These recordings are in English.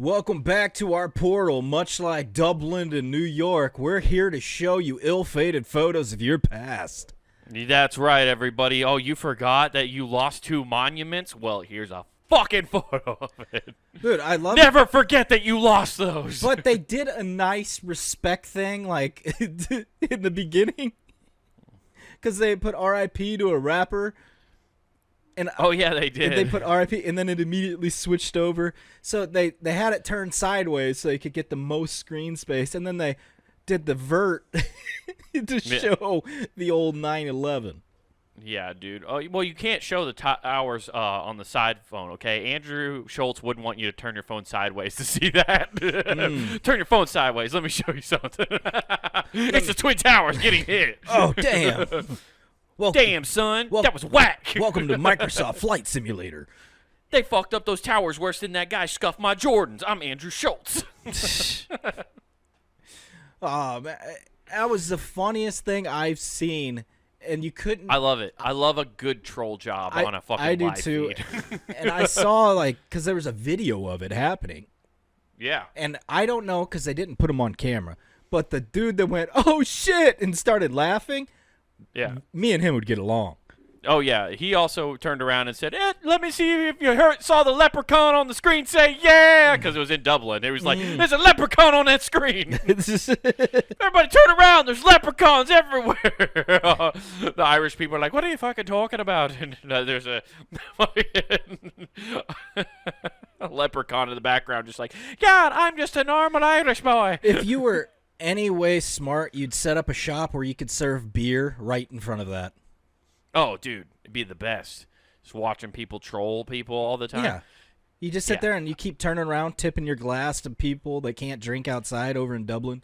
Welcome back to our portal. Much like Dublin and New York, we're here to show you ill-fated photos of your past. That's right, everybody. Oh, you forgot that you lost 2 monuments? Well, here's a fucking photo of it. Dude, I love Never forget that you lost those. But they did a nice respect thing, like, in the beginning. Because they put R.I.P. to a rapper. And oh, yeah, they did. They put R.I.P. and then it immediately switched over. So they had it turned sideways so they could get the most screen space. And then they did the vert to show the old 9/11. Yeah, dude. Oh, well, you can't show the towers on the side phone, okay? Andrew Schultz wouldn't want you to turn your phone sideways to see that. Turn your phone sideways. Let me show you something. It's the Twin Towers getting hit. Oh, damn. Damn, son. That was whack. Welcome to Microsoft Flight Simulator. They fucked up those towers worse than that guy scuffed my Jordans. I'm Andrew Schultz. Oh, man. That was the funniest thing I've seen. And you couldn't. I love it. I love a good troll job on a fucking live feed. I do too. And I saw, like, because there was a video of it happening. Yeah. And I don't know because they didn't put him on camera. But the dude that went, oh, shit, and started laughing. Yeah. Me and him would get along. Oh, yeah. He also turned around and said, let me see if you saw the leprechaun on the screen. Say, yeah, because it was in Dublin. It was like, there's a leprechaun on that screen. Everybody turn around. There's leprechauns everywhere. The Irish people are like, what are you fucking talking about? And there's a leprechaun in the background just like, God, I'm just a normal Irish boy. If you were any way smart, you'd set up a shop where you could serve beer right in front of that. Oh, dude, it'd be the best. Just watching people troll people all the time. Yeah. You just sit there and you keep turning around, tipping your glass to people that can't drink outside over in Dublin.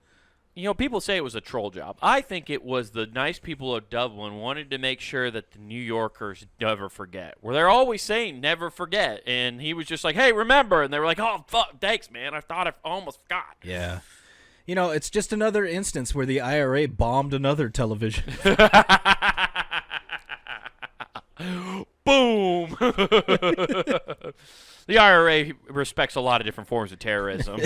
You know, people say it was a troll job. I think it was the nice people of Dublin wanted to make sure that the New Yorkers never forget. Where they're always saying never forget. And he was just like, hey, remember. And they were like, oh, fuck, thanks, man. I thought I almost forgot. Yeah. You know, it's just another instance where the IRA bombed another television. Boom! The IRA respects a lot of different forms of terrorism.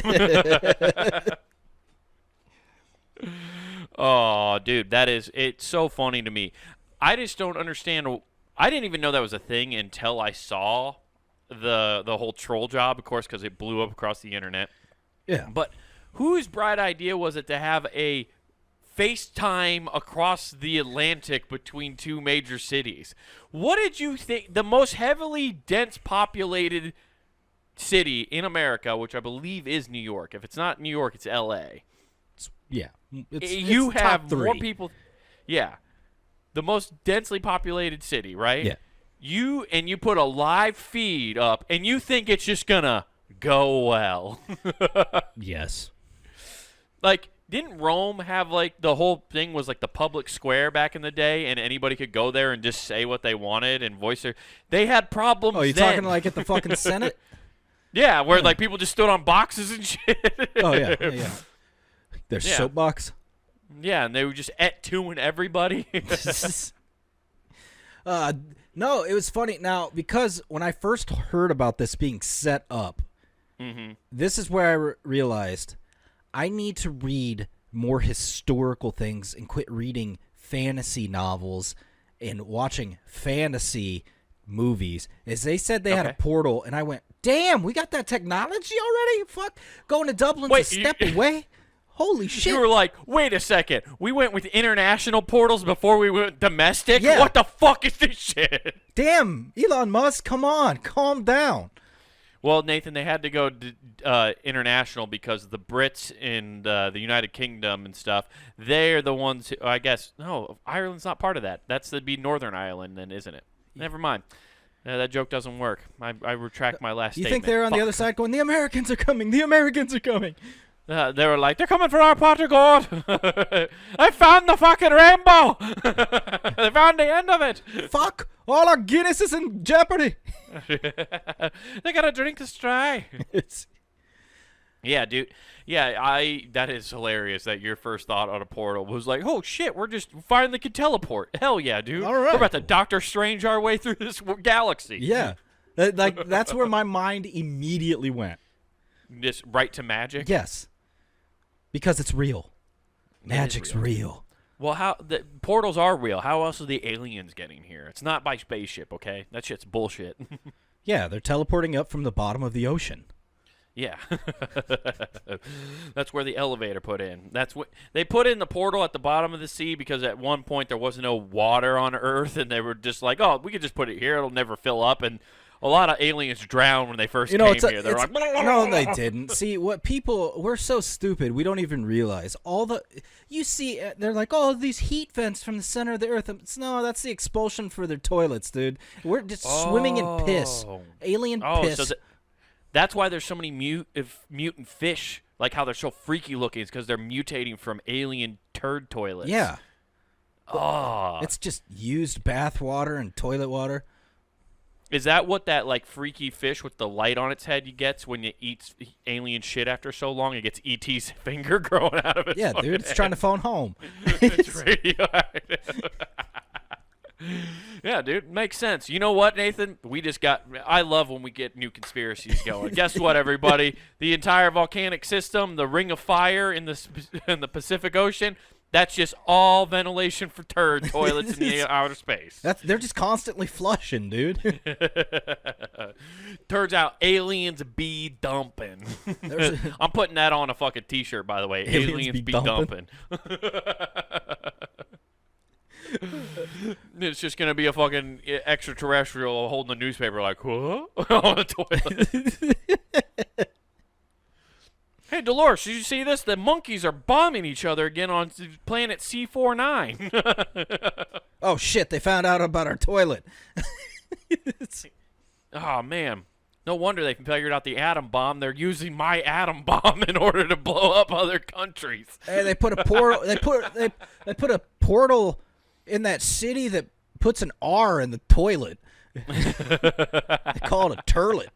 Oh, dude, it's so funny to me. I just don't understand. I didn't even know that was a thing until I saw the whole troll job, of course, because it blew up across the internet. Yeah. But whose bright idea was it to have a FaceTime across the Atlantic between 2 major cities? What did you think? The most heavily dense populated city in America, which I believe is New York. If it's not New York, it's L.A. Yeah. You it's have top 3. more people. Yeah. The most densely populated city, right? Yeah. You put a live feed up, and you think it's just going to go well. Yes. Like, didn't Rome have, like, the whole thing was, like, the public square back in the day, and anybody could go there and just say what they wanted and voice their... They had problems then. Oh, you talking, like, at the fucking Senate? Yeah, where, like, people just stood on boxes and shit. Oh, yeah. Their soapbox? Yeah, and they were just et-tuing everybody. No, it was funny. Now, because when I first heard about this being set up, this is where I realized... I need to read more historical things and quit reading fantasy novels and watching fantasy movies. As they said they had a portal, and I went, damn, we got that technology already? Fuck, going to Dublin's a step away? Holy shit. You were like, wait a second. We went with international portals before we went domestic? Yeah. What the fuck is this shit? Damn, Elon Musk, come on, calm down. Well, Nathan, they had to go international because the Brits in the United Kingdom and stuff, they're the ones who, I guess, no, Ireland's not part of that. That's be Northern Ireland then, isn't it? Never mind. That joke doesn't work. I retract my last statement. You think they're on the other side going, the Americans are coming, the Americans are coming. They were like, they're coming for our pot of gold. I found the fucking rainbow. They found the end of it. Fuck, all our Guinness is in jeopardy. They got to drink this dry. Yeah, dude. Yeah, that is hilarious that your first thought on a portal was like, oh, shit, we're just finally can teleport. Hell yeah, dude. All right. We're about to Doctor Strange our way through this galaxy. Yeah. Like, that's where my mind immediately went. Just right to magic? Yes. Because it's real. Magic's real. Well, how the portals are real. How else are the aliens getting here? It's not by spaceship, okay? That shit's bullshit. Yeah, they're teleporting up from the bottom of the ocean. Yeah. That's where the elevator put in. That's what they put in the portal at the bottom of the sea because at one point there was no water on Earth, and they were just like, "Oh, we could just put it here; it'll never fill up." And a lot of aliens drowned when they first came here. They're like, no, they didn't. See, we're so stupid. We don't even realize you see, they're like, oh, these heat vents from the center of the earth. No, that's the expulsion for their toilets, dude. We're just swimming in piss. Alien piss. So that's why there's so many mutant fish, like how they're so freaky looking. It's because they're mutating from alien turd toilets. Yeah. Oh. It's just used bath water and toilet water. Is that what that like freaky fish with the light on its head gets when you eat alien shit after so long? It gets E.T.'s finger growing out of it. Yeah, dude, it's trying to phone home. It's radioactive. Yeah, dude, makes sense. You know what, Nathan? I love when we get new conspiracies going. Guess what, everybody? The entire volcanic system, the Ring of Fire in the Pacific Ocean, that's just all ventilation for turd toilets in the outer space. They're just constantly flushing, dude. Turns out aliens be dumping. I'm putting that on a fucking t-shirt, by the way. Aliens be dumping. It's just going to be a fucking extraterrestrial holding a newspaper like, what? On a toilet. Hey, Dolores, did you see this? The monkeys are bombing each other again on planet C49. Oh, shit, they found out about our toilet. Oh, man. No wonder they figured out the atom bomb. They're using my atom bomb in order to blow up other countries. Hey, they put a portal. They put a portal in that city that puts an R in the toilet. They call it a turlet.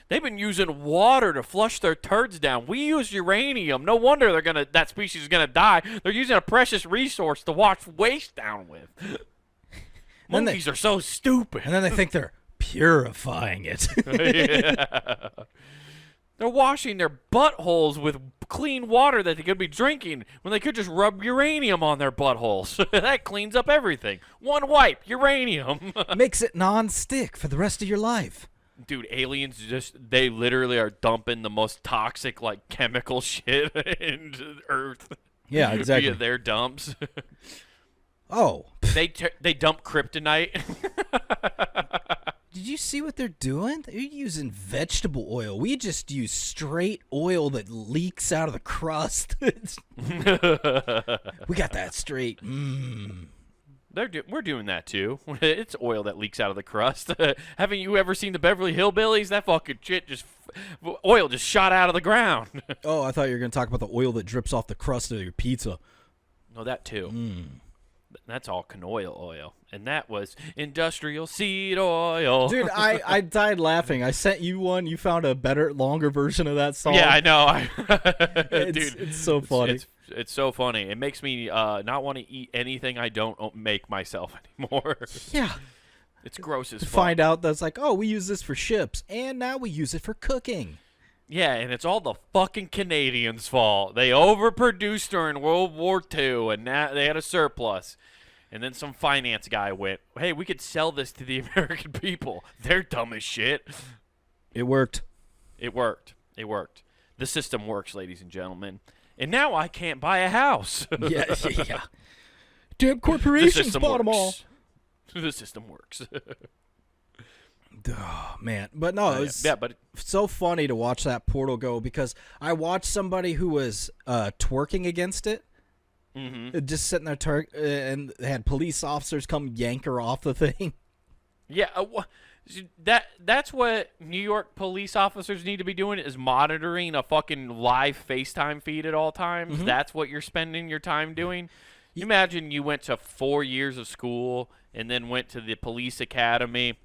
They've been using water to flush their turds down. We use uranium. No wonder that species is gonna die. They're using a precious resource to wash waste down with. Monkeys are so stupid. And then they think they're purifying it. Yeah. They're washing their buttholes with clean water that they could be drinking when they could just rub uranium on their buttholes. That cleans up everything. One wipe, uranium. Makes it non-stick for the rest of your life. Dude, aliens they literally are dumping the most toxic, like, chemical shit into Earth. Yeah, exactly. Via their dumps. Oh. They dump kryptonite. Did you see what they're doing? They're using vegetable oil. We just use straight oil that leaks out of the crust. We got that straight. We're doing that too. It's oil that leaks out of the crust. Haven't you ever seen the Beverly Hillbillies? That fucking shit oil just shot out of the ground. Oh, I thought you were going to talk about the oil that drips off the crust of your pizza. No, that too. That's all canola oil. And that was industrial seed oil. Dude, I died laughing. I sent you one. You found a better, longer version of that song. Yeah, I know. Dude, it's so funny. It's so funny. It makes me not want to eat anything I don't make myself anymore. Yeah. It's gross as fuck. Find out that's like, oh, we use this for ships, and now we use it for cooking. Yeah, and it's all the fucking Canadians' fault. They overproduced during World War II, and now they had a surplus. And then some finance guy went, hey, we could sell this to the American people. They're dumb as shit. It worked. It worked. It worked. The system works, ladies and gentlemen. And now I can't buy a house. Yeah. Damn corporations bought them all. The system works. Oh, man. But no, it's so funny to watch that portal go because I watched somebody who was twerking against it. Mm-hmm. Just sitting there, and they had police officers come yank her off the thing. Yeah, that's what New York police officers need to be doing is monitoring a fucking live FaceTime feed at all times. Mm-hmm. That's what you're spending your time doing. You imagine you went to 4 years of school and then went to the police academy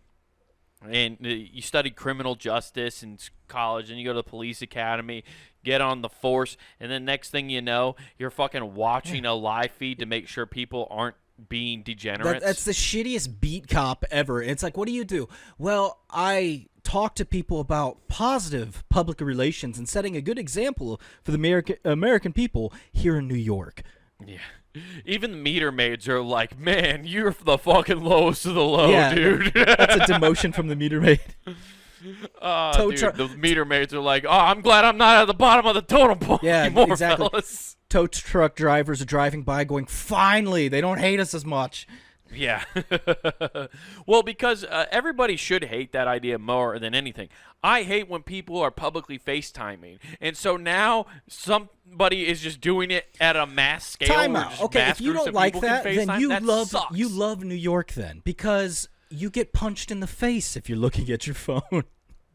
and you studied criminal justice in college and you go to the police academy, get on the force, and then next thing you know, you're fucking watching a live feed to make sure people aren't being degenerates. That's the shittiest beat cop ever. It's like, what do you do? Well, I talk to people about positive public relations and setting a good example for the American people here in New York. Yeah. Even the meter maids are like, man, you're the fucking lowest of the low, dude. That's a demotion from the meter maid. Dude, the meter maids are like, I'm glad I'm not at the bottom of the totem pole anymore, exactly. fellas. Tow truck drivers are driving by going, finally, they don't hate us as much. Yeah. Well, because everybody should hate that idea more than anything. I hate when people are publicly FaceTiming. And so now somebody is just doing it at a mass scale. Time out. Okay, if you don't like that, then you love New York then. Because you get punched in the face if you're looking at your phone.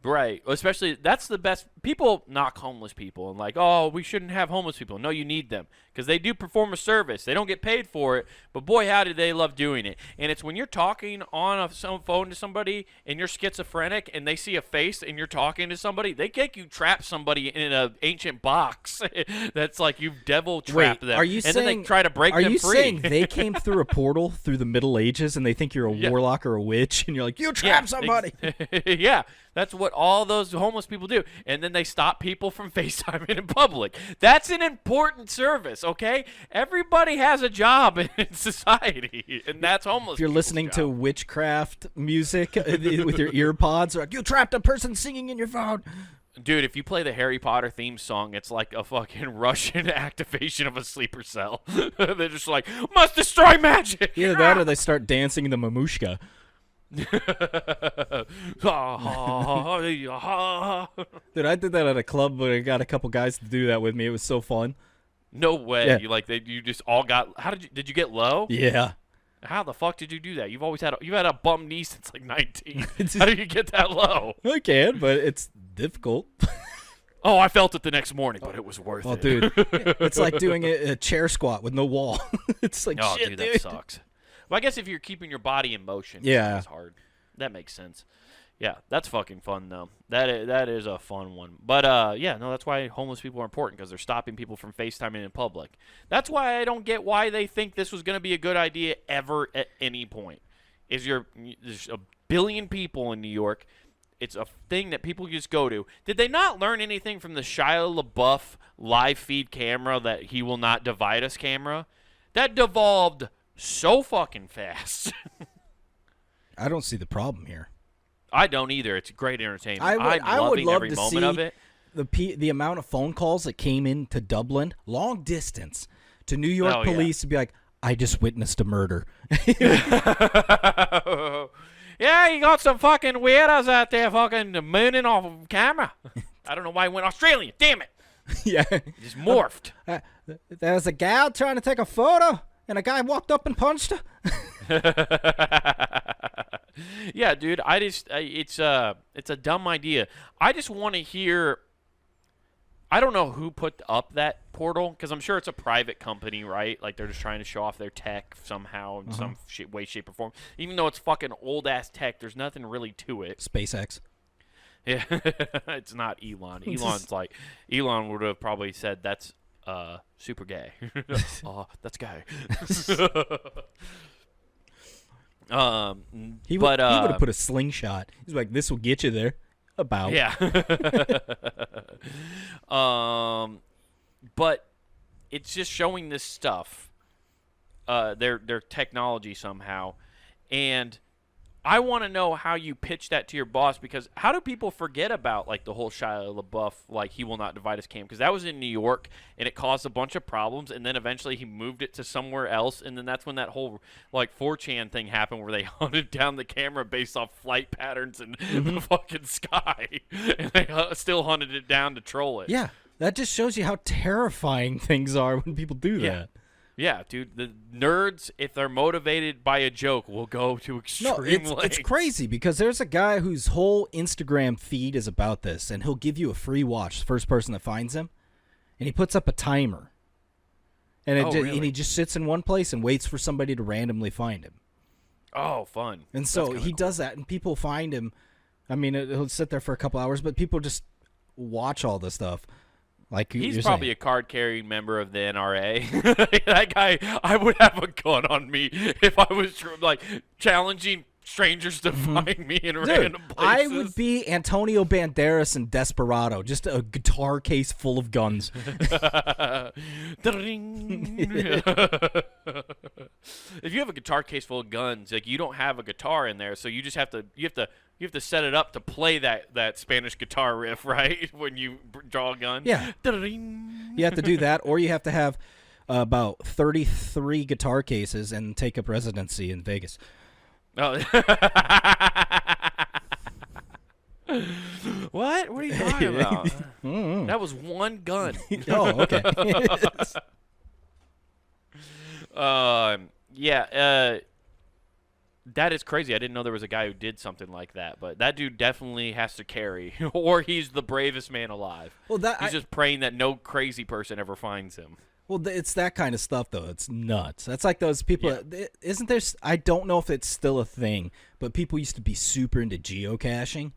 Right. Especially, that's the best. People knock homeless people and like, oh, we shouldn't have homeless people. No, you need them because they do perform a service. They don't get paid for it, but boy, how do they love doing it. And it's when you're talking on some phone to somebody and you're schizophrenic and they see a face and you're talking to somebody, they think you trapped somebody in an ancient box. That's like you've devil trapped them. Are you and saying, then they try to break them free. Are you saying they came through a portal through the Middle Ages and they think you're a warlock or a witch and you're like, you trapped somebody? Yeah. That's what all those homeless people do. And then they stop people from FaceTiming in public. That's an important service, okay? Everybody has a job in society, and that's homeless. If you're listening to witchcraft music with your ear pods, like, you trapped a person singing in your phone. Dude, if you play the Harry Potter theme song, it's like a fucking Russian activation of a sleeper cell. They're just like, must destroy magic. Either that or they start dancing the mamushka. Dude, I did that at a club, but I got a couple guys to do that with me. It was so fun. No way. Yeah. You just all got. How did you get low? Yeah. How the fuck did you do that? You've had a bum knee since like 19. How do you get that low? I can, but it's difficult. Oh, I felt it the next morning, but it was worth it. Dude, it's like doing a chair squat with no wall. It's like, oh, shit, dude, that sucks. Well, I guess if you're keeping your body in motion, it's hard. That makes sense. Yeah, that's fucking fun, though. That is a fun one. But, that's why homeless people are important, because they're stopping people from FaceTiming in public. That's why I don't get why they think this was going to be a good idea ever at any point. There's a billion people in New York. It's a thing that people just go to. Did they not learn anything from the Shia LaBeouf live feed camera, that he will not divide us camera? That devolved so fucking fast. I don't see the problem here. I don't either. It's great entertainment. I would love every to moment see of it. The amount of phone calls that came in to Dublin, long distance, to New York police to be like, I just witnessed a murder. Yeah, you got some fucking weirdos out there fucking mooning off of camera. I don't know why he went Australian. Damn it. Yeah. Just morphed. There was a gal trying to take a photo, and a guy walked up and punched her. Yeah, dude. It's a dumb idea. I just want to hear. I don't know who put up that portal, because I'm sure it's a private company, right? Like they're just trying to show off their tech somehow in some way, shape, or form. Even though it's fucking old ass tech, there's nothing really to it. SpaceX. Yeah, it's not Elon. Elon would have probably said that's super gay. That's gay. He would have put a slingshot. He's like, this will get you there. About. Yeah. But it's just showing this stuff, their technology somehow, and I want to know how you pitch that to your boss, because how do people forget about like the whole Shia LaBeouf, like he will not divide us cam, because that was in New York and it caused a bunch of problems, and then eventually he moved it to somewhere else, and then that's when that whole like 4chan thing happened where they hunted down the camera based off flight patterns in the fucking sky, and they still hunted it down to troll it. Yeah, that just shows you how terrifying things are when people do that. Yeah, dude, the nerds, if they're motivated by a joke, will go to extreme lengths. It's crazy, because there's a guy whose whole Instagram feed is about this, and he'll give you a free watch, the first person that finds him, and he puts up a timer. And, and he just sits in one place and waits for somebody to randomly find him. Oh, fun. And so he does that, and people find him. I mean, he'll sit there for a couple hours, but people just watch all this stuff. Like he's probably a card-carrying member of the NRA. That guy, I would have a gun on me if I was like challenging strangers to find me in Dude, random places. I would be Antonio Banderas in Desperado, just a guitar case full of guns. If you have a guitar case full of guns, like you don't have a guitar in there, so you just have to set it up to play that Spanish guitar riff, right? When you draw a gun. Yeah. You have to do that, or you have to have about 33 guitar cases and take up residency in Vegas. Oh. What? What are you talking about? That was one gun. Oh, okay. Yeah. That is crazy. I didn't know there was a guy who did something like that, but that dude definitely has to carry, or he's the bravest man alive. Well, he's just praying that no crazy person ever finds him. Well, it's that kind of stuff, though. It's nuts. That's like those people. Yeah. Isn't there? I don't know if it's still a thing, but people used to be super into geocaching.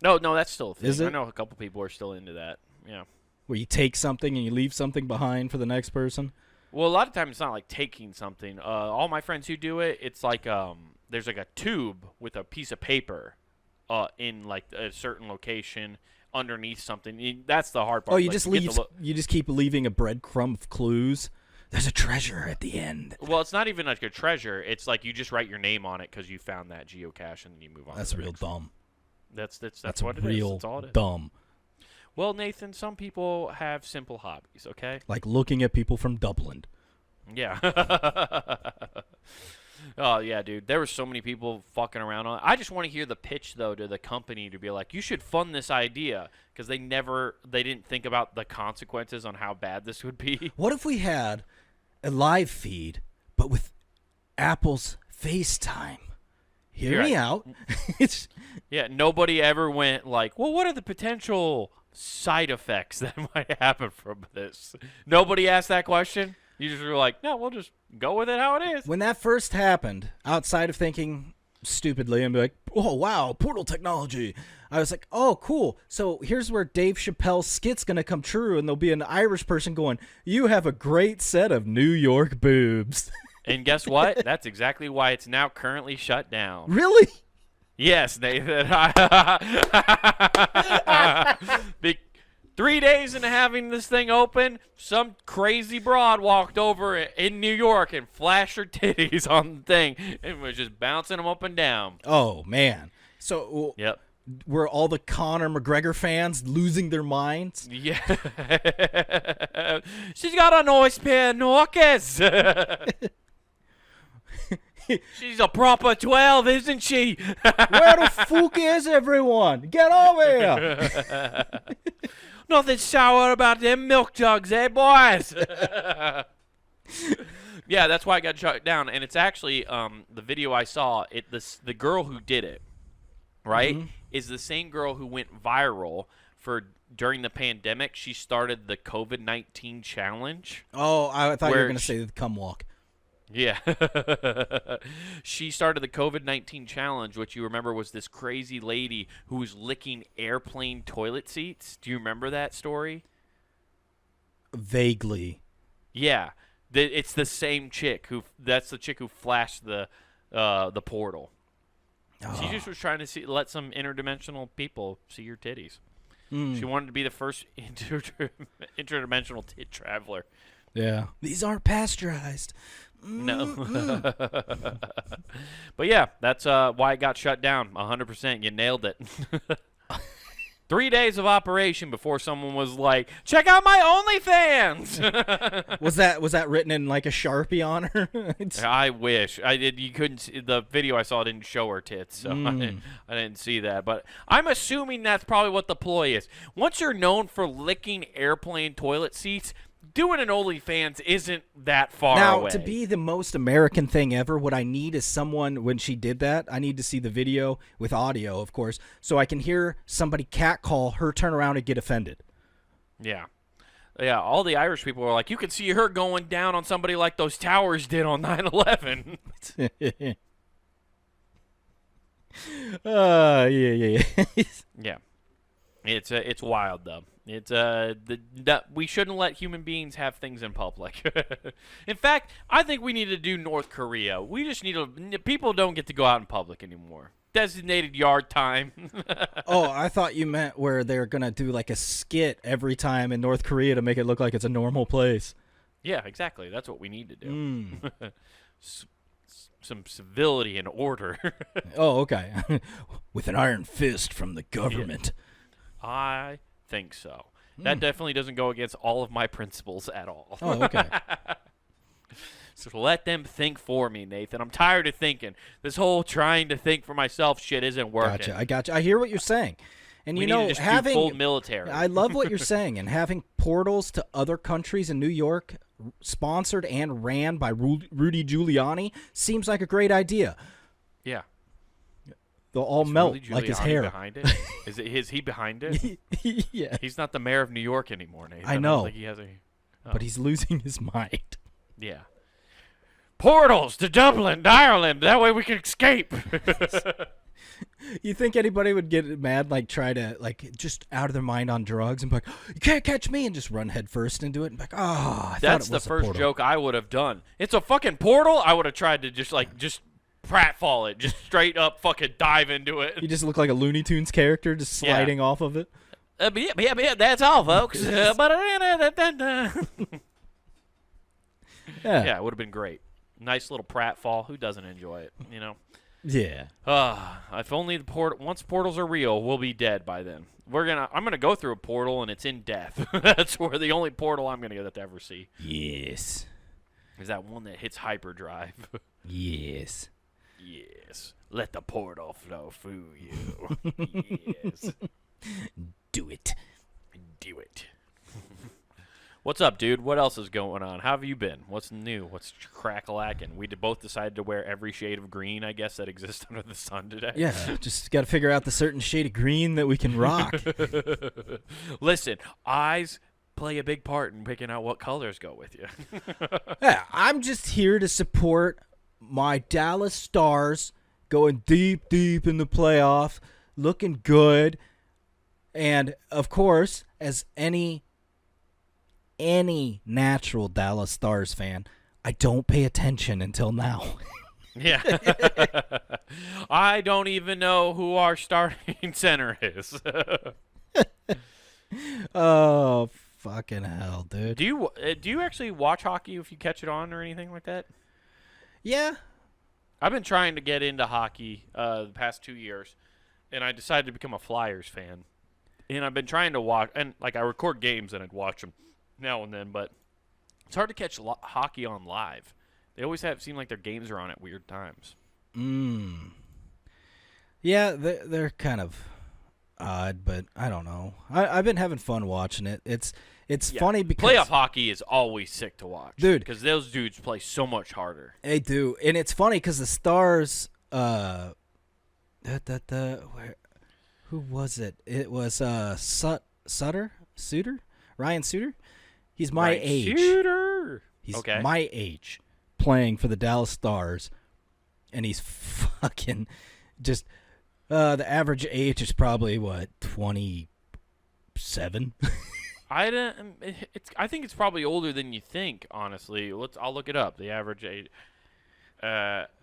No, that's still a thing. Is it? I know a couple people are still into that. Yeah. Where you take something and you leave something behind for the next person. Well, a lot of times it's not like taking something. All my friends who do it, it's like there's like a tube with a piece of paper in like a certain location underneath something. That's the hard part. Oh, you just leave. You just keep leaving a breadcrumb of clues. There's a treasure at the end. Well, it's not even like a treasure. It's like you just write your name on it because you found that geocache and then you move on. That's real dumb. That's what it is. That's all it is. Dumb. Well, Nathan, some people have simple hobbies, okay? Like looking at people from Dublin. Yeah. Oh, yeah, dude. There were so many people fucking around on it. I just want to hear the pitch, though, to the company to be like, you should fund this idea, because they didn't think about the consequences on how bad this would be. What if we had a live feed, but with Apple's FaceTime? Hear me out. Yeah, nobody ever went like, well, what are the potential side effects that might happen from this? Nobody asked that question. You just were like, no, we'll just go with it how it is. When that first happened, outside of thinking stupidly and be like, oh, wow, portal technology, I was like, oh, cool. So here's where Dave Chappelle's skit's going to come true, and there'll be an Irish person going, you have a great set of New York boobs. And guess what? That's exactly why it's now currently shut down. Really? Yes, Nathan. 3 days into having this thing open, some crazy broad walked over in New York and flashed her titties on the thing and was just bouncing them up and down. Oh, man. So yep. Were all the Conor McGregor fans losing their minds? Yeah. She's got a nice pair of knickers. She's a proper 12, isn't she? Where the fuck is everyone? Get over here. Nothing sour about them milk jugs, eh, boys? Yeah, that's why I got shut down. And it's actually the video I saw. The girl who did it, right, is the same girl who went viral during the pandemic. She started the COVID-19 challenge. Oh, I thought you were going to say the cum walk. Yeah. She started the COVID-19 challenge, which you remember was this crazy lady who was licking airplane toilet seats. Do you remember that story? Vaguely. Yeah. It's the same chick that's the chick who flashed the portal. Oh. She just was trying to let some interdimensional people see your titties. She wanted to be the first interdimensional tit traveler. Yeah. These aren't pasteurized. No. But yeah, that's why it got shut down. 100%. You nailed it. 3 days of operation before someone was like, check out my OnlyFans. Was that written in like a Sharpie on her? I wish. You couldn't see, the video I saw didn't show her tits, so I didn't see that. But I'm assuming that's probably what the ploy is. Once you're known for licking airplane toilet seats, doing an OnlyFans isn't that far away. Now, to be the most American thing ever, what I need is someone, when she did that, I need to see the video with audio, of course, so I can hear somebody catcall her, turn around and get offended. Yeah. Yeah, all the Irish people were like, you can see her going down on somebody like those towers did on 9/11. Yeah. Yeah. It's wild though. We shouldn't let human beings have things in public. In fact, I think we need to do North Korea. We just need to. People don't get to go out in public anymore. Designated yard time. Oh, I thought you meant where they're gonna do like a skit every time in North Korea to make it look like it's a normal place. Yeah, exactly. That's what we need to do. Mm. Some civility and order. Oh, okay. With an iron fist from the government. Yeah. I think so. That definitely doesn't go against all of my principles at all. Oh, okay. So let them think for me, Nathan. I'm tired of thinking. This whole trying to think for myself shit isn't working. I gotcha. I hear what you're saying. And we you need know, to just having do full military. I love what you're saying, and having portals to other countries in New York sponsored and ran by Rudy Giuliani seems like a great idea. Yeah. They'll all melt Rudy like his Giuliani hair. Behind it? Is he behind it? Yeah. He's not the mayor of New York anymore, Nathan. I know. don't think he has But he's losing his mind. Yeah. Portals to Dublin, Ireland. That way we can escape. You think anybody would get mad, like try to, like, just out of their mind on drugs and be like, you can't catch me, and just run head first into it and be like, oh, I That's thought it the was a first portal. joke I would have done. It's a fucking portal. I would have tried to just pratfall it, just straight up fucking dive into it. You just look like a Looney Tunes character just sliding off of it. Yeah, that's all, folks. Yeah, it would have been great. Nice little pratfall. Who doesn't enjoy it, you know? Yeah. If only once portals are real, we'll be dead by then. I'm gonna go through a portal and it's in death. That's where the only portal I'm gonna get to ever see Yes. is that one that hits hyperdrive. Yes. Yes. Let the portal flow through you. Yes. Do it. Do it. What's up, dude? What else is going on? How have you been? What's new? What's crack-a-lackin'? We both decided to wear every shade of green, I guess, that exists under the sun today. Yeah, just got to figure out the certain shade of green that we can rock. Listen, eyes play a big part in picking out what colors go with you. Yeah, I'm just here to support my Dallas Stars going deep, deep in the playoff, looking good. And, of course, as any natural Dallas Stars fan, I don't pay attention until now. Yeah. I don't even know who our starting center is. Oh, fucking hell, dude. Do you actually watch hockey if you catch it on or anything like that? Yeah. I've been trying to get into hockey the past 2 years, and I decided to become a Flyers fan. And I've been trying to watch, and like I record games and I'd watch them now and then, but it's hard to catch hockey on live. They always seem like their games are on at weird times. Yeah, they're kind of odd, but I don't know. I've been having fun watching it. It's funny because playoff hockey is always sick to watch, dude, because those dudes play so much harder. They do, and it's funny because the Stars, who was it? It was Sutter, Ryan Suter. He's my age. Suter. He's okay. my age, playing for the Dallas Stars, and he's fucking just. The average age is probably what, 27. I think it's probably older than you think. Honestly, I'll look it up. The average age,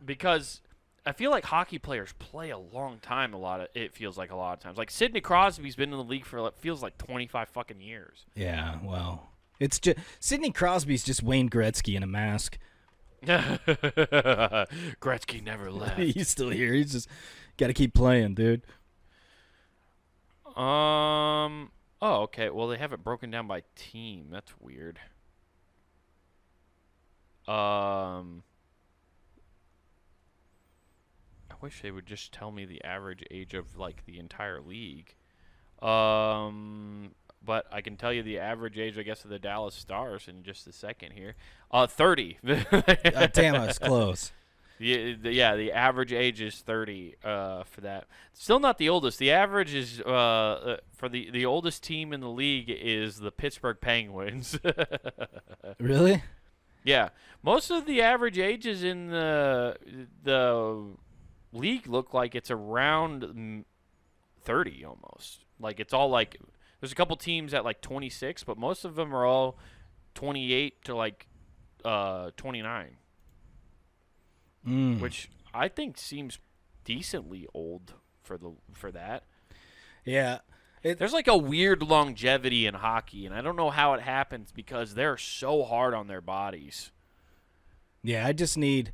because I feel like hockey players play a long time. It feels like a lot of times. Like Sidney Crosby's been in the league for feels like 25 fucking years. Yeah, well, it's just Sidney Crosby's just Wayne Gretzky in a mask. Gretzky never left. He's still here. He's just got to keep playing, dude. Oh, okay. Well, they have it broken down by team. That's weird. I wish they would just tell me the average age of like the entire league. But I can tell you the average age, I guess, of the Dallas Stars in just a second here. 30. Damn, I was close. The average age is 30 for that. Still not the oldest. The average is for the oldest team in the league is the Pittsburgh Penguins. Really? Yeah. Most of the average ages in the league look like it's around 30 almost. Like it's all like there's a couple teams at like 26, but most of them are all 28 to like 29, which I think seems decently old for that. Yeah. There's like a weird longevity in hockey, and I don't know how it happens because they're so hard on their bodies. Yeah, I just need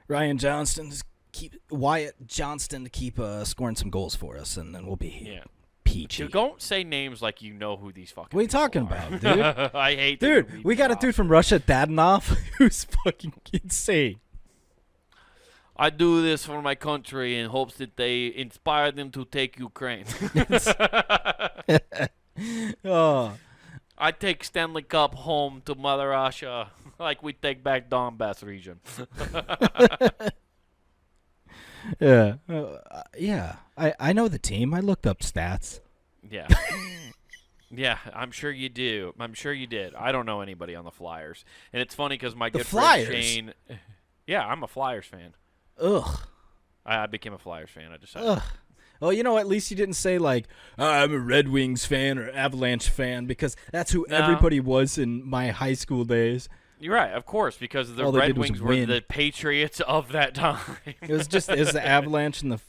Wyatt Johnston to keep scoring some goals for us, and then we'll be peachy. Dude, don't say names like you know who these fucking What are you talking are. about, dude? I hate Dude, we got a dude from Russia, Dadanov, who's fucking insane. I do this for my country in hopes that they inspire them to take Ukraine. Oh. I take Stanley Cup home to Mother Russia like we take back Donbass region. Yeah. Yeah. I know the team. I looked up stats. Yeah. Yeah, I'm sure you do. I'm sure you did. I don't know anybody on the Flyers. And it's funny because my good friend Shane. Yeah, I'm a Flyers fan. Ugh. I became a Flyers fan. I decided. Ugh. Well, you know, at least you didn't say, like, I'm a Red Wings fan or Avalanche fan, because that's who everybody was in my high school days. You're right, of course, because the Red Wings were the Patriots of that time. It was the Avalanche and the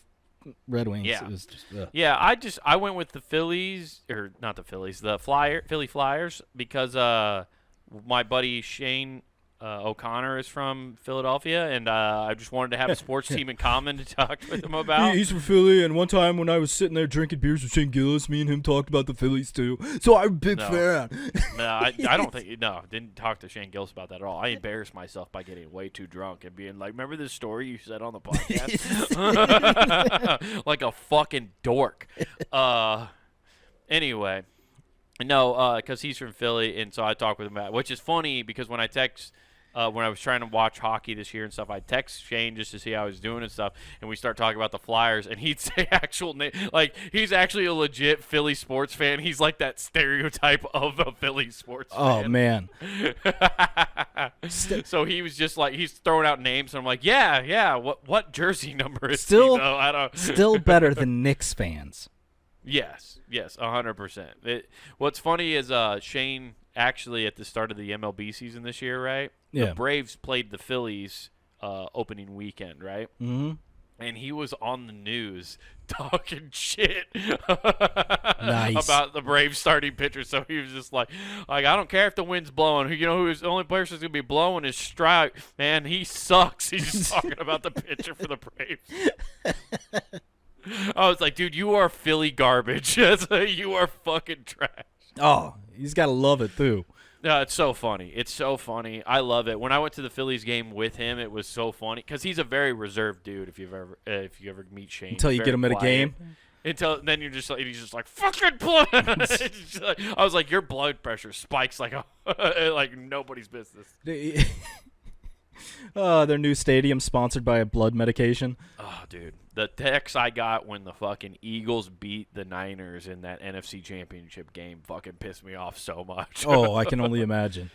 Red Wings. Yeah. It was just, yeah, I went with the Phillies, or not the Phillies, the Philly Flyers, because my buddy Shane O'Connor is from Philadelphia, and I just wanted to have a sports team in common to talk with him about. He's from Philly, and one time when I was sitting there drinking beers with Shane Gillis, me and him talked about the Phillies too. So I'm a big fan. No, I don't think didn't talk to Shane Gillis about that at all. I embarrassed myself by getting way too drunk and being like, "Remember this story you said on the podcast?" Like a fucking dork. Anyway, no, because he's from Philly, and so I talked with him about, which is funny because when I text. When I was trying to watch hockey this year and stuff, I'd text Shane just to see how he was doing and stuff, and we start talking about the Flyers, and he'd say actual name. Like, he's actually a legit Philly sports fan. He's like that stereotype of a Philly sports fan. Oh, man. So he was just like, he's throwing out names, and I'm like, yeah, what jersey number is still, he, though? I don't. Still better than Knicks fans. Yes, 100%. What's funny is Shane actually at the start of the MLB season this year, right? Yeah. The Braves played the Phillies opening weekend, right? Mm-hmm. And he was on the news talking shit Nice. about the Braves starting pitcher. So he was just like, I don't care if the wind's blowing. You know who's the only person who's going to be blowing is Stroud. Man, he sucks. He's just talking about the pitcher for the Braves. I was like, dude, you are Philly garbage. You are fucking trash. Oh, he's got to love it, too. No, it's so funny. It's so funny. I love it. When I went to the Phillies game with him, it was so funny because he's a very reserved dude. If you ever meet Shane, until you get him at a game, until then he's just like fucking blood. I was like, your blood pressure spikes like like nobody's business. Their new stadium sponsored by a blood medication. Oh, dude. The text I got when the fucking Eagles beat the Niners in that NFC Championship game fucking pissed me off so much. Oh, I can only imagine.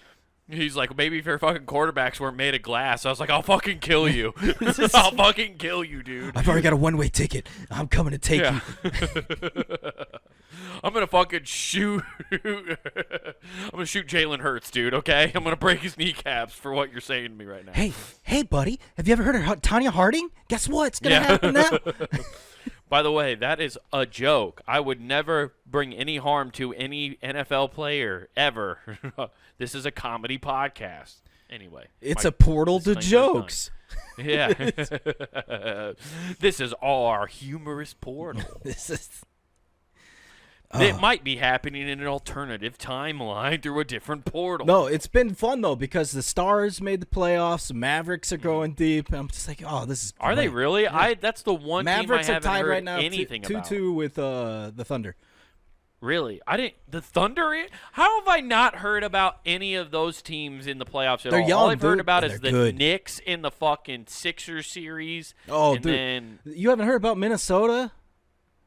He's like, maybe if your fucking quarterbacks weren't made of glass. I was like, I'll fucking kill you. I'll fucking kill you, dude. I've already got a one-way ticket. I'm coming to take you. I'm going to fucking shoot. I'm going to shoot Jalen Hurts, dude, okay? I'm going to break his kneecaps for what you're saying to me right now. Hey, buddy. Have you ever heard of Tanya Harding? Guess what's going to happen now? By the way, that is a joke. I would never bring any harm to any NFL player ever. This is a comedy podcast. Anyway. It's a portal to jokes. Yeah. This is our humorous portal. It might be happening in an alternative timeline through a different portal. No, it's been fun, though, because the Stars made the playoffs. The Mavericks are going deep. I'm just like, oh, this is great. Are they really? Yeah. That's the one Mavericks team I are haven't tied heard right now, anything about. 2-2 with the Thunder. Really? The Thunder? How have I not heard about any of those teams in the playoffs at all? Young, all I've heard dude, about is the good. Knicks in the fucking Sixers series. Oh, and dude. Then, you haven't heard about Minnesota?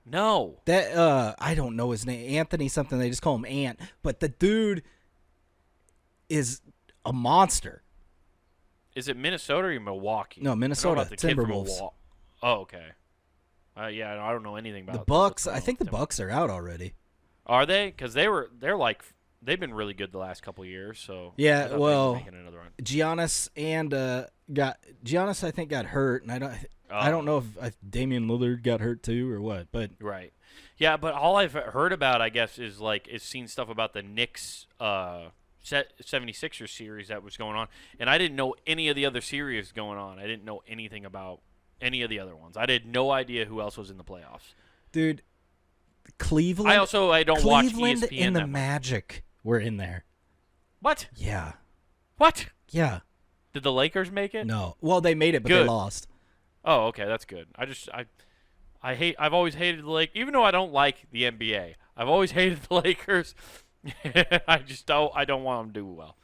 No. That I don't know his name. Anthony something. They just call him Ant. But the dude is a monster. Is it Minnesota or Milwaukee? No, Minnesota. I don't know about the kid from Timberwolves. Milwaukee. Oh, okay. Yeah, I don't know anything about The Bucks. I think the Bucks are out already. Are they? Because they've been really good the last couple of years. So yeah, well, making another run. Giannis I think got hurt, and I don't know if Damian Lillard got hurt too or what, but right. Yeah, but all I've heard about, I guess, is seen stuff about the Knicks 76ers series that was going on, and I didn't know any of the other series going on. I didn't know anything about any of the other ones. I had no idea who else was in the playoffs. Dude, Cleveland. I don't watch Cleveland ESPN and the that much. Magic were in there. What? Yeah. What? Yeah. Did the Lakers make it? No. Well, they made it, but Good. they lost. Oh, okay, that's good. I've always hated the Lakers, even though I don't like the NBA. I've always hated the Lakers. I don't want them to do well.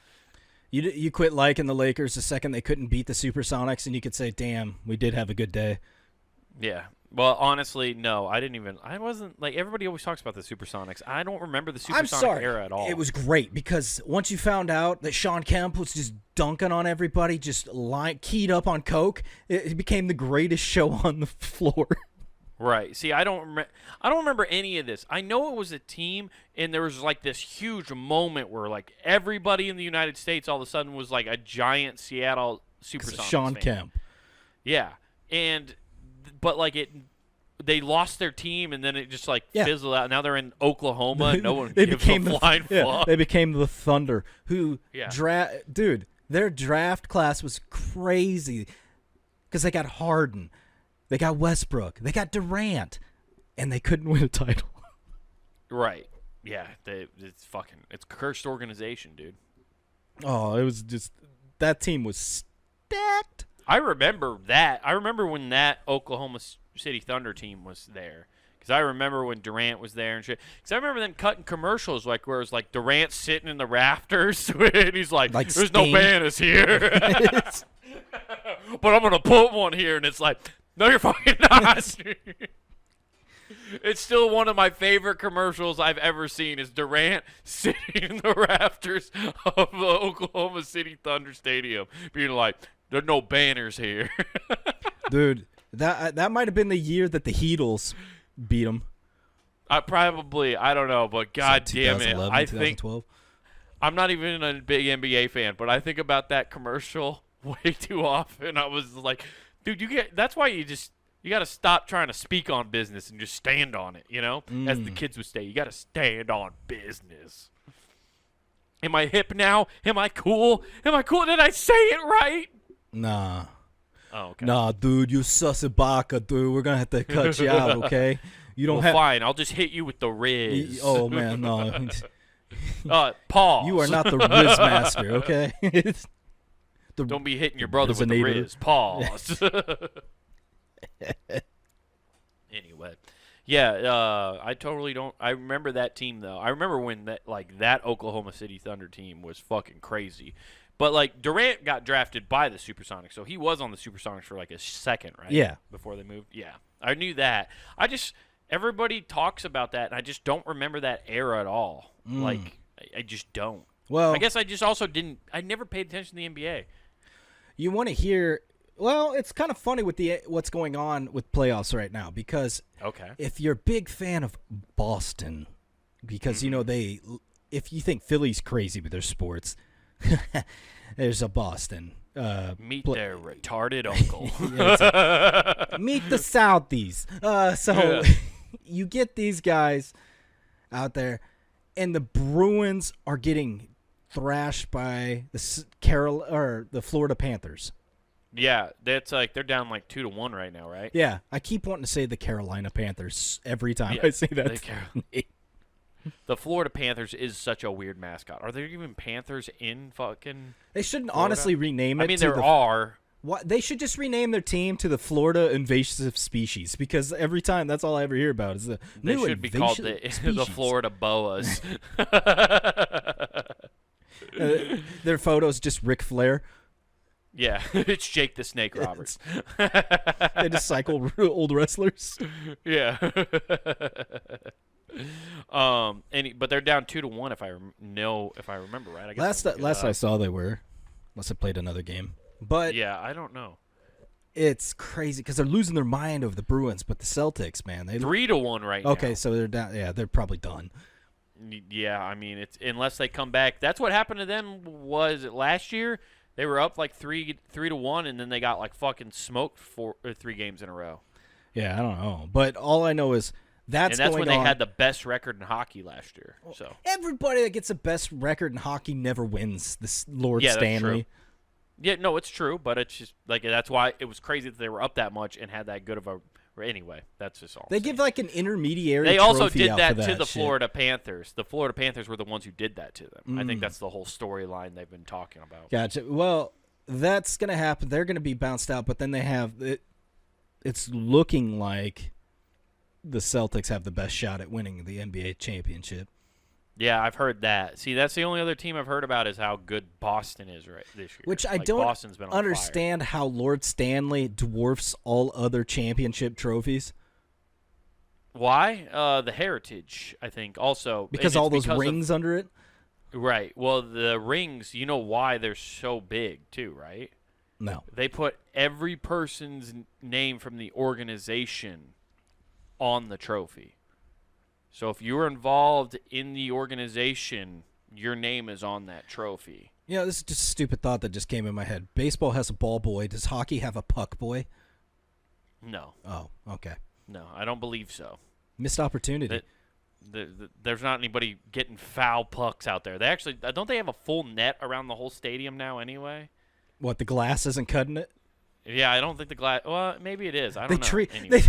You quit liking the Lakers the second they couldn't beat the Supersonics, and you could say, "Damn, we did have a good day." Yeah. Well, honestly, no. I wasn't like everybody always talks about the Supersonics. I don't remember the Supersonic era at all. It was great because once you found out that Sean Kemp was just dunking on everybody, just keyed up on coke, it became the greatest show on the floor. Right. See, I don't remember any of this. I know it was a team, and there was like this huge moment where like everybody in the United States all of a sudden was like a giant Seattle Supersonics Sean fan. Kemp. Yeah, but they lost their team, and then it just fizzled out. Now they're in Oklahoma. No one gives a flying fuck. They became the Thunder, who Yeah. dude, their draft class was crazy because they got Harden. They got Westbrook. They got Durant, and they couldn't win a title. Right. Yeah. It's cursed organization, dude. Oh, it was just that team was stacked. I remember that. I remember when that Oklahoma City Thunder team was there. Because I remember when Durant was there and shit. Because I remember them cutting commercials where it was like Durant sitting in the rafters and he's like there's no banners here. But I'm going to put one here. And it's like, no, you're fucking not. It's still one of my favorite commercials I've ever seen is Durant sitting in the rafters of the Oklahoma City Thunder Stadium being like, there's no banners here. Dude, that might have been the year that the Heatles beat them. I don't know, but god damn it. I think 2012. I'm not even a big NBA fan, but I think about that commercial way too often. I was like, dude, that's why you got to stop trying to speak on business and just stand on it, you know? As the kids would say, you got to stand on business. Am I hip now? Am I cool? Did I say it right? Nah. Oh, okay. Nah, dude, you sussabaka, dude. We're going to have to cut you out, okay? You don't have fine. I'll just hit you with the Riz. Oh, man, no. Pause. You are not the Riz master, okay? Don't be hitting your brother with the Riz. Pause. Anyway, yeah, I totally don't. I remember that team though. I remember when that Oklahoma City Thunder team was fucking crazy. But Durant got drafted by the Supersonics, so he was on the Supersonics for a second, right? Yeah. Before they moved. Yeah, I knew that. Everybody talks about that, and I just don't remember that era at all. I just don't. Well, I guess I just also didn't. I never paid attention to the NBA. You want to hear? Well, it's kind of funny with what's going on with playoffs right now because if you're a big fan of Boston, because if you think Philly's crazy with their sports, there's a Boston. Meet their retarded uncle. Meet the Southies. So you get these guys out there, and the Bruins are getting thrashed by the Florida Panthers. Yeah, that's they're down 2-1 right now, right? Yeah, I keep wanting to say the Carolina Panthers every time I say that. The Florida Panthers is such a weird mascot. Are there even Panthers in fucking They shouldn't Florida? honestly rename it. I mean, there are. What they should just rename their team to the Florida Invasive Species because every time that's all I ever hear about is the They new should be called the Florida Boas. Their photos just Ric Flair. Yeah, it's Jake the Snake Roberts. They just cycle old wrestlers. Yeah. But they're down 2-1 if I remember right. I guess last I saw they were, unless I played another game. But yeah, I don't know. It's crazy because they're losing their mind over the Bruins, but the Celtics, man, 3-1 right now. Okay, so they're down. Yeah, they're probably done. Yeah, I mean, it's unless they come back. That's what happened to them. Was it last year? They were up like 3-1, and then they got like fucking smoked 3 games in a row. Yeah, I don't know, but all I know is that's when they had the best record in hockey last year. So everybody that gets the best record in hockey never wins. This Lord Stanley. That's true. Yeah, no, it's true, but it's just like that's why it was crazy that they were up that much and had that good of a. Anyway, that's just all. They give like an intermediary. They also trophy did out that for to the shit. Florida Panthers. The Florida Panthers were the ones who did that to them. I think that's the whole storyline they've been talking about. Gotcha. Well, that's gonna happen. They're gonna be bounced out, but then they have it. It's looking like the Celtics have the best shot at winning the NBA championship. Yeah, I've heard that. See, that's the only other team I've heard about is how good Boston is this year. Which I don't understand how Lord Stanley dwarfs all other championship trophies. Why? The heritage, I think, also. Because all those rings under it? Right. Well, the rings, you know why they're so big, too, right? No. They put every person's name from the organization on the trophy. So if you were involved in the organization, your name is on that trophy. Yeah, this is just a stupid thought that just came in my head. Baseball has a ball boy. Does hockey have a puck boy? No. Oh, okay. No, I don't believe so. Missed opportunity. There's not anybody getting foul pucks out there. They actually don't they have a full net around the whole stadium now anyway? What, the glass isn't cutting it? Yeah, I don't think the glass. Well, maybe it is. I don't know. Anyway.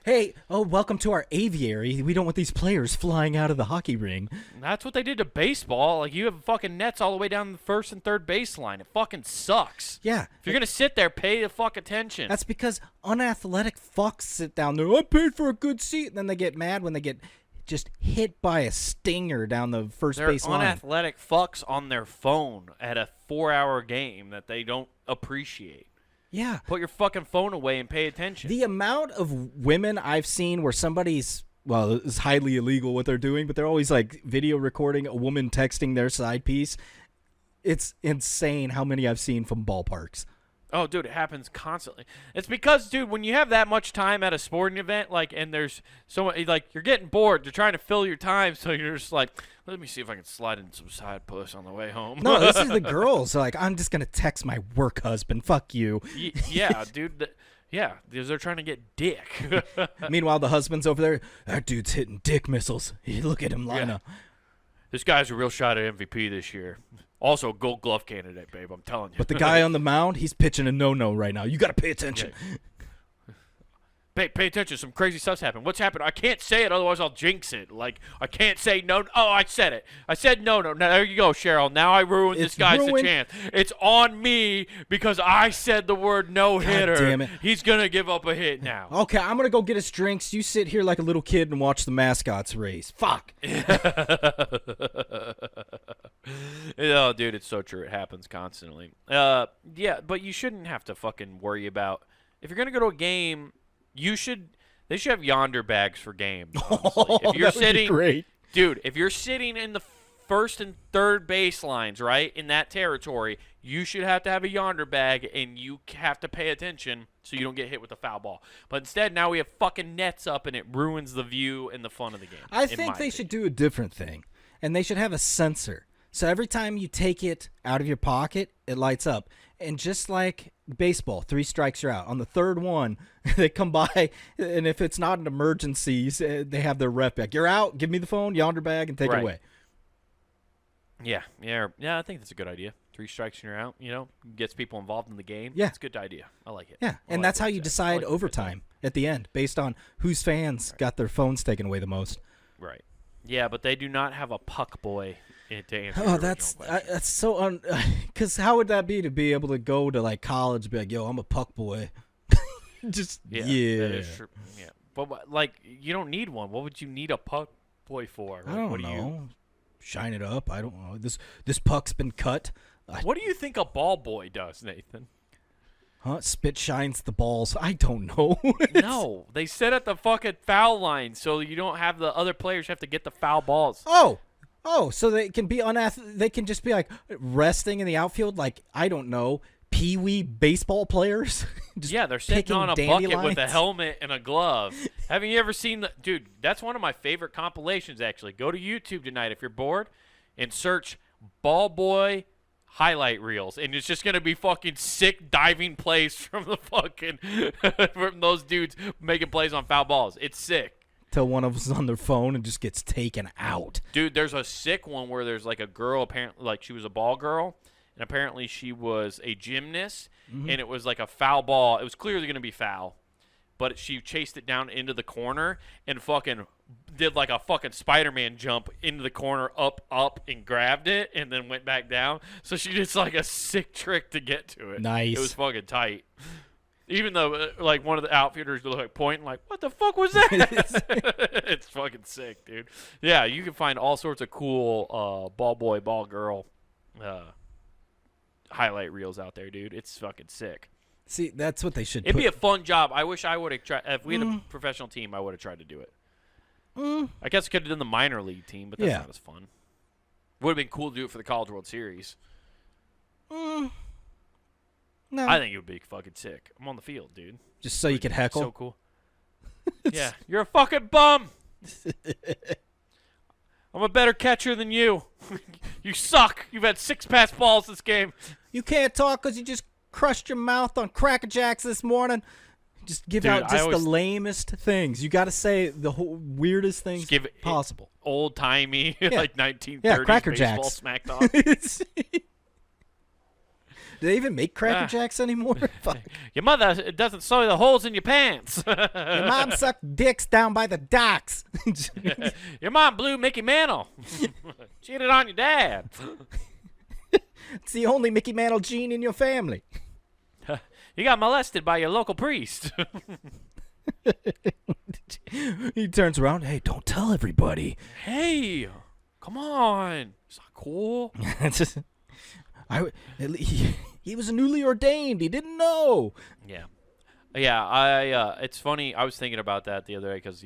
Hey, welcome to our aviary. We don't want these players flying out of the hockey ring. That's what they did to baseball. Like, you have fucking nets all the way down the first and third baseline. It fucking sucks. Yeah. If you're going to sit there, pay the fuck attention. That's because unathletic fucks sit down there. I paid for a good seat. And then they get mad when they get just hit by a stinger down the first base line. They're unathletic fucks on their phone at a 4-hour game that they don't appreciate. Yeah. Put your fucking phone away and pay attention. The amount of women I've seen where somebody's, well, it's highly illegal what they're doing, but they're always like video recording a woman texting their side piece. It's insane how many I've seen from ballparks. Oh, dude, it happens constantly. It's because, dude, when you have that much time at a sporting event, like, and there's so much, like, you're getting bored. You're trying to fill your time, so you're just like, let me see if I can slide in some side puss on the way home. No, this is the girls. Like, I'm just going to text my work husband. Fuck you. Yeah, dude. Yeah, because they're trying to get dick. Meanwhile, the husband's over there. That dude's hitting dick missiles. Look at him line up. This guy's a real shot at MVP this year. Also a gold glove candidate, babe, I'm telling you. But the guy on the mound, he's pitching a no-no right now. You got to pay attention. Yeah. Pay attention. Some crazy stuff's happened. What's happened? I can't say it, otherwise I'll jinx it. Like, I can't say no. Oh, I said it. I said no. Now, there you go, Cheryl. Now I ruined this guy's chance. It's on me because I said the word no-hitter. God damn it. He's going to give up a hit now. Okay, I'm going to go get us drinks. You sit here like a little kid and watch the mascots race. Fuck. Oh, dude, it's so true. It happens constantly. Yeah, but you shouldn't have to fucking worry about. If you're going to go to a game, they should have yonder bags for games. If you're sitting, great. Dude, if you're sitting in the first and third baselines, right, in that territory, you should have to have a yonder bag, and you have to pay attention so you don't get hit with a foul ball. But instead, now we have fucking nets up, and it ruins the view and the fun of the game. I think they should do a different thing, and they should have a sensor. So every time you take it out of your pocket, it lights up. And just like baseball, 3 strikes, you're out. On the third one, they come by, and if it's not an emergency, they have their ref back. You're out. Give me the phone, yonder bag, and take it away. Yeah, I think that's a good idea. 3 strikes and you're out. You know, gets people involved in the game. Yeah, it's a good idea. I like it. Yeah, and that's how you decide overtime at the end, based on whose fans got their phones taken away the most. Right. Yeah, but they do not have a puck boy. That's so because how would that be to be able to go to like college and be like, yo, I'm a puck boy. Just that is true. Yeah, but like you don't need one. What would you need a puck boy for? Like, I don't know. Shine it up. I don't know. This puck's been cut. What do you think a ball boy does, Nathan? Huh? Spit shines the balls. I don't know. No, they sit at the fucking foul line so you don't have the other players have to get the foul balls. Oh, so they can be they can just be like resting in the outfield, like, I don't know, pee-wee baseball players. Yeah, they're sitting on a bucket with a helmet and a glove. Haven't you ever seen the dude? That's one of my favorite compilations. Actually, go to YouTube tonight if you're bored, and search "Ball Boy" highlight reels, and it's just gonna be fucking sick diving plays from the fucking from those dudes making plays on foul balls. It's sick. Till one of us on their phone and just gets taken out. Dude, there's a sick one where there's like a girl, apparently, like she was a ball girl, and apparently she was a gymnast, and it was like a foul ball. It was clearly going to be foul, but she chased it down into the corner and fucking did like a fucking Spider-Man jump into the corner, up, and grabbed it, and then went back down. So she did like a sick trick to get to it. Nice. It was fucking tight. Even though, like, one of the outfielders was like pointing, like, what the fuck was that? It's fucking sick, dude. Yeah, you can find all sorts of cool ball boy, ball girl highlight reels out there, dude. It's fucking sick. See, that's what they should It'd be a fun job. I wish I would have tried. If we had a professional team, I would have tried to do it. I guess I could have done the minor league team, but that's not as fun. Would have been cool to do it for the College World Series. No. I think it would be fucking sick. I'm on the field, dude. Just so you could heckle? So cool. Yeah, you're a fucking bum. I'm a better catcher than you. You suck. You've had 6 pass balls this game. You can't talk because you just crushed your mouth on Cracker Jacks this morning. Just give out just the lamest things. You got to say the weirdest things possible. Old-timey, like 1930s Cracker baseball Jacks. smack talk. Do they even make Cracker Jacks anymore? Your mother doesn't sew the holes in your pants. Your mom sucked dicks down by the docks. Your mom blew Mickey Mantle. Cheated on your dad. It's the only Mickey Mantle gene in your family. You got molested by your local priest. He turns around. Hey, don't tell everybody. Hey, come on. It's not cool. He was newly ordained. He didn't know. Yeah. Yeah, it's funny. I was thinking about that the other day because,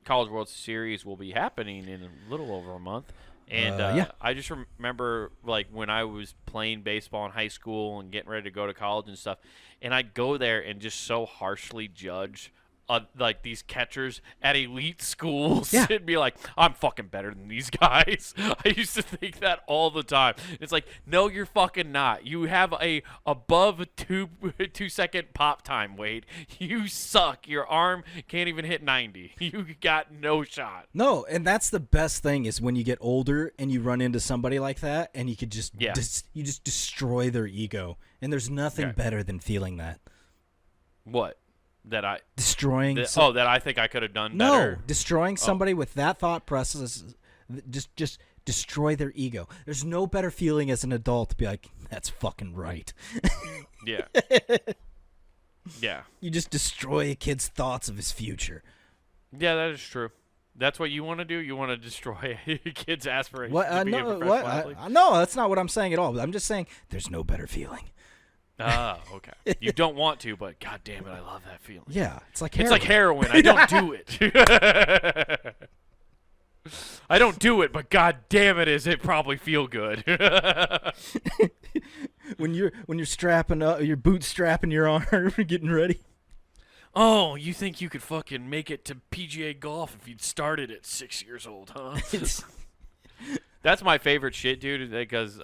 College World Series will be happening in a little over a month. And I just remember, like, when I was playing baseball in high school and getting ready to go to college and stuff, and I'd go there and just so harshly judge like these catchers at elite schools. Yeah. It'd be like, I'm fucking better than these guys. I used to think that all the time. It's like, no, you're fucking not. You have a above 2-second pop time, Wade. You suck. Your arm can't even hit 90. You got no shot. No, and that's the best thing is when you get older and you run into somebody like that and you could just you just destroy their ego. And there's nothing better than feeling that. What? Destroying that I think I could have done better. No, destroying somebody with that thought process, just destroy their ego. There's no better feeling as an adult to be like, that's fucking right. Yeah. Yeah. You just destroy a kid's thoughts of his future. Yeah, that is true. That's what you want to do? You want to destroy a kid's aspirations to be a professional athlete? No, that's not what I'm saying at all. I'm just saying there's no better feeling. Ah, okay. You don't want to, but god damn it, I love that feeling. Yeah, it's like heroin. I don't do it. I don't do it, but god damn it, is it probably feel good. when you're strapping up, you're bootstrapping your arm, getting ready. Oh, you think you could fucking make it to PGA golf if you'd started at 6 years old, huh? That's my favorite shit, dude, because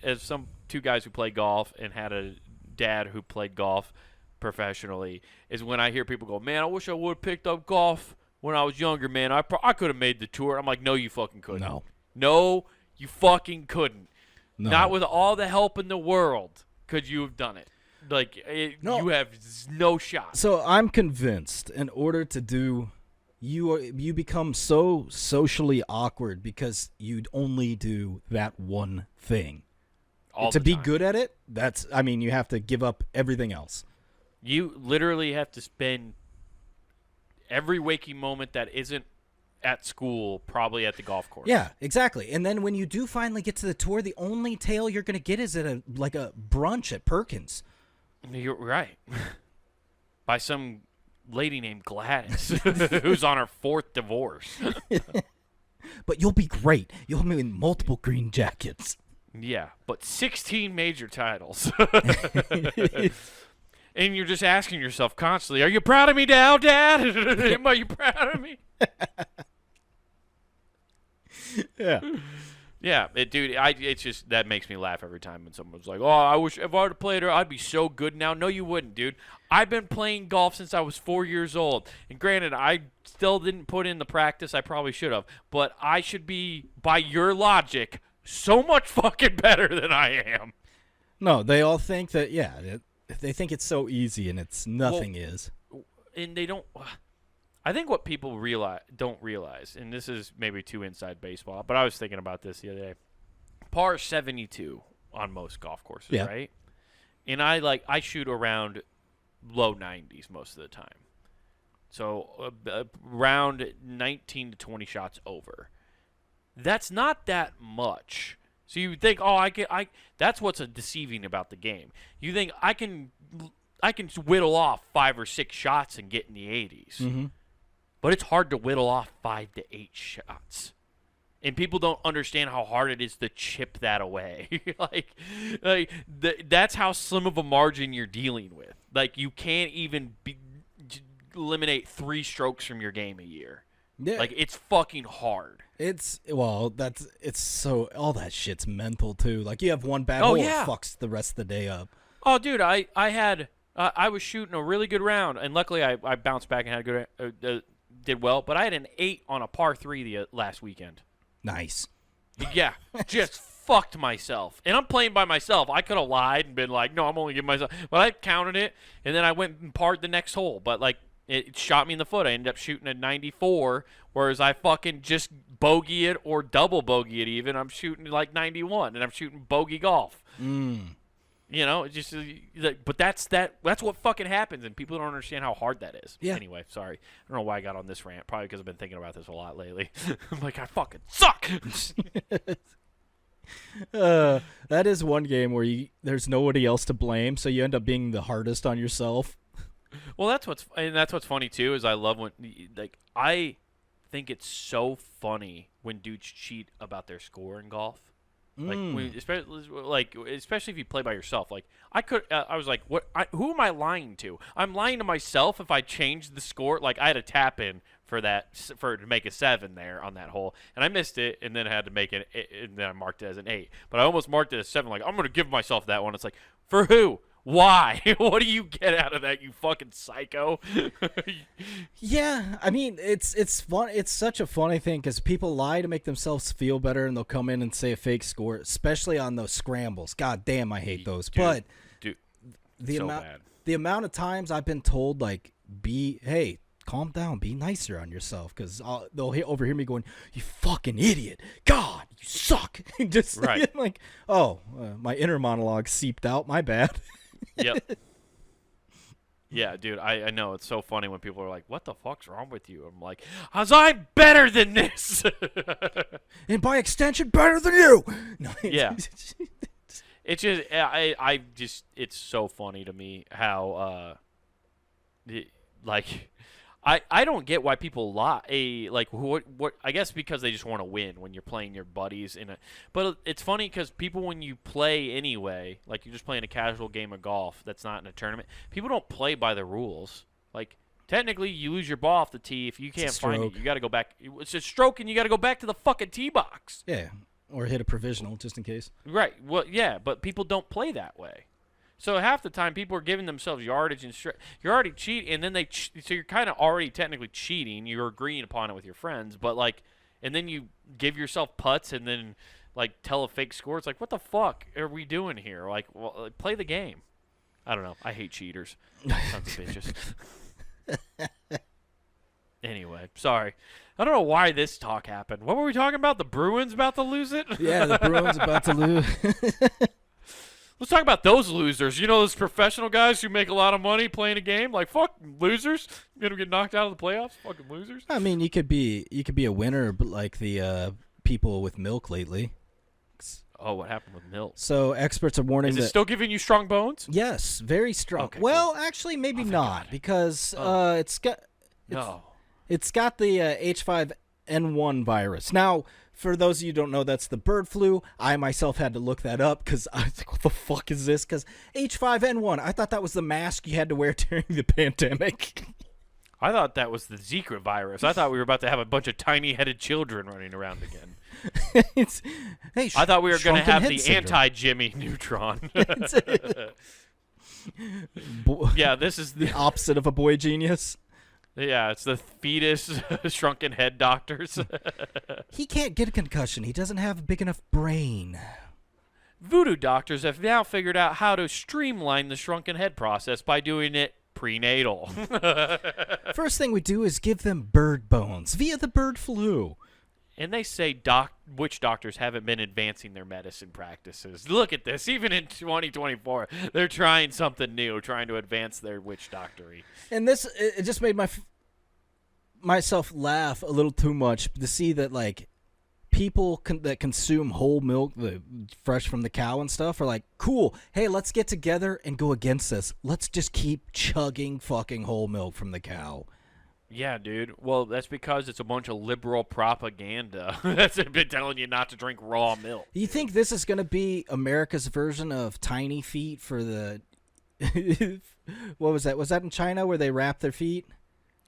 as some 2 guys who play golf and had a dad who played golf professionally, is when I hear people go, man, I wish I would have picked up golf when I was younger, man. I could have made the tour. I'm like, no, you fucking couldn't. No, you fucking couldn't. No. Not with all the help in the world could you have done it. Like, you have no shot. So I'm convinced in order to do... You become so socially awkward because you'd only do that one thing. To be good at it, you have to give up everything else. You literally have to spend every waking moment that isn't at school probably at the golf course. Yeah, exactly. And then when you do finally get to the tour, the only tail you're going to get is at a brunch at Perkins. You're right. By some lady named Gladys who's on her 4th divorce. But you'll be great. You'll be in multiple green jackets. Yeah, but 16 major titles. And you're just asking yourself constantly, are you proud of me now, Dad? Are you proud of me? Yeah. Yeah, dude, it's just, that makes me laugh every time when someone's like, oh, I wish if I would have played her, I'd be so good now. No, you wouldn't, dude. I've been playing golf since I was 4 years old. And granted, I still didn't put in the practice I probably should have. But I should be, by your logic, so much fucking better than I am. No, they all think that, they think it's so easy, and it's nothing is. And they don't. I think what people don't realize, and this is maybe too inside baseball, but I was thinking about this the other day. Par 72 on most golf courses, right? And I shoot around low 90s most of the time. So around 19 to 20 shots over. That's not that much. So you think, that's what's deceiving about the game. You think I can whittle off 5 or 6 shots and get in the 80s. Mm-hmm. But it's hard to whittle off 5 to 8 shots. And people don't understand how hard it is to chip that away. That's how slim of a margin you're dealing with. Like, you can't even eliminate 3 strokes from your game a year. Yeah. Like, it's fucking hard. All that shit's mental too. Like, you have one bad hole, it fucks the rest of the day up. Oh, dude, I was shooting a really good round, and luckily I bounced back and had a good, did well. But I had an 8 on a par 3 the last weekend. Nice. Yeah, just fucked myself. And I'm playing by myself. I could have lied and been like, no, I'm only giving myself. But I counted it, and then I went and parred the next hole. But, like, it shot me in the foot. I ended up shooting a 94, whereas I fucking just bogey it or double bogey it even. I'm shooting like 91, and I'm shooting bogey golf. You know, it's just, but that's what fucking happens, and people don't understand how hard that is. Yeah. Anyway, sorry. I don't know why I got on this rant. Probably because I've been thinking about this a lot lately. I'm like, I fucking suck. That is one game where there's nobody else to blame, so you end up being the hardest on yourself. Well, that's what's funny too, is I love when, like, I think it's so funny when dudes cheat about their score in golf. Like, especially if you play by yourself. Like, I was like, who am I lying to? I'm lying to myself if I change the score. Like, I had a tap in to make a 7 there on that hole, and I missed it, and then I had to make it, and then I marked it as an 8. But I almost marked it as 7. Like, I'm gonna give myself that one. It's like, for who? Why? What do you get out of that, you fucking psycho? Yeah, I mean, it's fun. It's such a funny thing because people lie to make themselves feel better, and they'll come in and say a fake score, especially on those scrambles. God damn, I hate those. Dude, the amount of times I've been told, like, hey, calm down, be nicer on yourself, because they'll overhear me going, you fucking idiot, God, you suck. Just right. Like, my inner monologue seeped out, my bad. Yep. Yeah, dude, I know. It's so funny when people are like, what the fuck's wrong with you? I'm like, I'm better than this. And by extension, better than you. No, yeah. It's just, it's so funny to me how, I don't get why people lie. What? I guess because they just want to win when you're playing your buddies But it's funny because people, when you play anyway, like you're just playing a casual game of golf that's not in a tournament, people don't play by the rules. Like, technically, you lose your ball off the tee if you can't find it. You got to go back. It's a stroke, and you got to go back to the fucking tee box. Yeah, or hit a provisional just in case. Right. Well, yeah, but people don't play that way. So half the time, people are giving themselves yardage and you're already cheating, and then so you're kind of already technically cheating. You're agreeing upon it with your friends, but and then you give yourself putts and then tell a fake score. It's like, what the fuck are we doing here? Like, well, play the game. I don't know. I hate cheaters. Sons of bitches. Anyway, sorry. I don't know why this talk happened. What were we talking about? The Bruins about to lose it? Yeah, the Bruins about to lose. Let's talk about those losers. You know, those professional guys who make a lot of money playing a game. Like, fuck, losers. You're gonna get knocked out of the playoffs. Fucking losers. I mean, you could be a winner, but like the people with milk lately. Oh, what happened with milk? So experts are warning. Is it still giving you strong bones? Yes, very strong. Okay, well, cool. Actually, maybe not, because it's got the H5N1 virus. Now, For those of you who don't know, that's the bird flu. I myself had to look that up because I was like, what the fuck is this? Because H5N1, I thought that was the mask you had to wear during the pandemic. I thought that was the Zika virus. I thought we were about to have a bunch of tiny-headed children running around again. I thought we were going to have the anti-Jimmy Neutron. Yeah, this is the opposite of a boy genius. Yeah, it's the fetus shrunken head doctors. He can't get a concussion. He doesn't have a big enough brain. Voodoo doctors have now figured out how to streamline the shrunken head process by doing it prenatal. First thing we do is give them bird bones via the bird flu. And they say witch doctors haven't been advancing their medicine practices. Look at this. Even in 2024, they're trying something new, trying to advance their witch doctory. And this, it just made myself laugh a little too much to see that, like, people that consume whole milk, fresh from the cow and stuff, are like, cool, hey, let's get together and go against this. Let's just keep chugging fucking whole milk from the cow. Yeah, dude. Well, that's because it's a bunch of liberal propaganda that's been telling you not to drink raw milk. You think this is going to be America's version of Tiny Feet for the... What was that? Was that in China where they wrap their feet?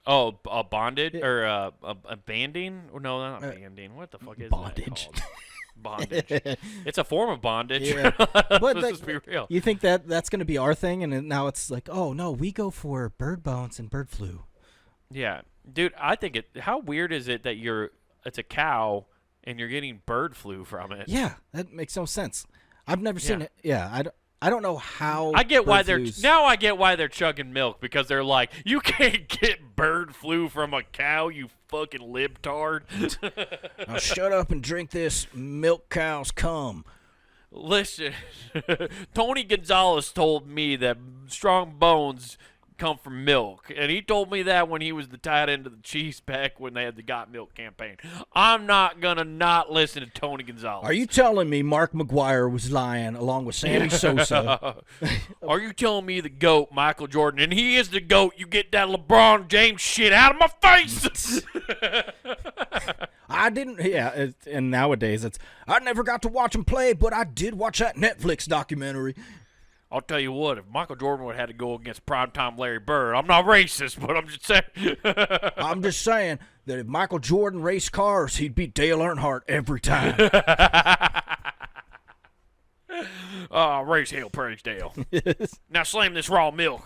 Oh, a bondage? Or a banding? No, not banding. What the fuck is bondage. That called? Bondage. It's a form of bondage. Yeah. But let's just be real. You think that's going to be our thing, and now it's like, oh, no, we go for bird bones and bird flu. Yeah, dude, I think how weird is it that it's a cow and you're getting bird flu from it? Yeah, that makes no sense. I've never seen it. Yeah, I don't know how. I get why I get why they're chugging milk, because they're like, you can't get bird flu from a cow, you fucking libtard. Now shut up and drink this milk cow's cum. Listen, Tony Gonzalez told me that strong bones come from milk, and he told me that when he was the tight end of the Chiefs back when they had the Got Milk campaign. I'm not gonna not listen to Tony Gonzalez. Are you telling me Mark McGuire was lying along with Sammy Sosa? Are you telling me the GOAT, Michael Jordan, and he is the GOAT, you get that LeBron James shit out of my face? I didn't. Yeah, and nowadays it's I never got to watch him play, but I did watch that Netflix documentary. I'll tell you what, if Michael Jordan would have had to go against primetime Larry Bird, I'm not racist, but I'm just saying. I'm just saying that if Michael Jordan raced cars, he'd beat Dale Earnhardt every time. Race hell, praise Dale. Now slam this raw milk.